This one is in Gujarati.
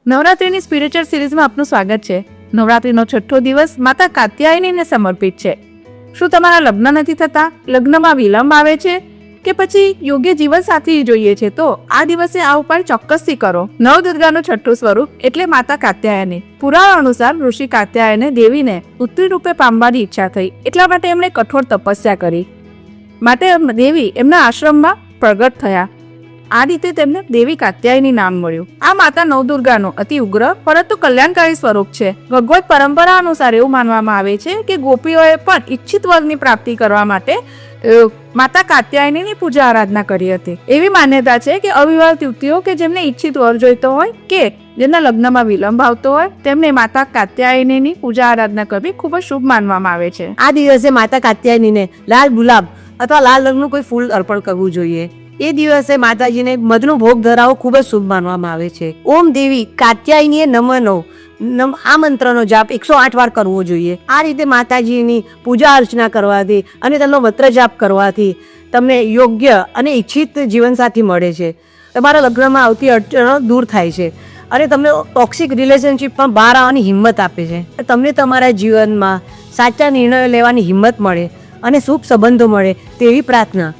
નવરાત્રિની સ્પિરિચ્યુઅલ સિરીઝમાં આપનું સ્વાગત છે. નવરાત્રિનો છઠ્ઠો દિવસ માતા કાત્યાયનીને સમર્પિત છે. શું તમારા લગ્ન નથી થતા, લગ્નમાં વિલંબ આવે છે કે પછી યોગ્ય જીવનસાથી જોઈએ છે, તો આ દિવસે આ ઉપાય ચોક્કસથી કરો. નવદુર્ગાનું છઠ્ઠું સ્વરૂપ એટલે માતા કાત્યાયની. પુરાણ અનુસાર ઋષિ કાત્યાયને દેવીને પુત્રી રૂપે પામવાની ઈચ્છા થઈ, એટલા માટે એમણે કઠોર તપસ્યા કરી. માટે દેવી એમના આશ્રમમાં પ્રગટ થયા. આ રીતે તેમને દેવી કાત્યાયની નામ મળ્યું. આ માતા નવદુર્ગાનું અતિ ઉગ્ર પરંતુ કલ્યાણકારી સ્વરૂપ છે. ભગવત પરંપરા અનુસાર એવું માનવામાં આવે છે કે ગોપીઓએ પણ ઈચ્છિત વરની પ્રાપ્તિ કરવા માટે માતા કાત્યાયનીની પૂજા આરાધના કરી હતી. એવી માન્યતા છે કે અવિવાહિત યુવતીઓ કે જેમને ઈચ્છિત વર જોઈતો હોય કે જેમના લગ્નમાં વિલંબ આવતો હોય તેમને માતા કાત્યાયનીની પૂજા આરાધના કરવી ખૂબ જ શુભ માનવામાં આવે છે. આ દિવસે માતા કાત્યાયનીને લાલ ગુલાબ અથવા લાલ રંગનું કોઈ ફૂલ અર્પણ કરવું જોઈએ. એ દિવસે માતાજીને મધનો ભોગ ધરાવો ખૂબ જ શુભ માનવામાં આવે છે. ઓમ દેવી કાત્યાયનીએ નમઃ આ મંત્રનો જાપ 108 વાર કરવો જોઈએ. આ રીતે માતાજીની પૂજા અર્ચના કરવાથી અને તેમનો મંત્ર જાપ કરવાથી તમને યોગ્ય અને ઈચ્છિત જીવનસાથી મળે છે. તમારા લગ્નમાં આવતી અડચણો દૂર થાય છે અને તમને ટોક્સિક રિલેશનશિપ પણ બહાર આવવાની હિંમત આપે છે. તમને તમારા જીવનમાં સાચા નિર્ણયો લેવાની હિંમત મળે અને શુભ સંબંધો મળે તેવી પ્રાર્થના.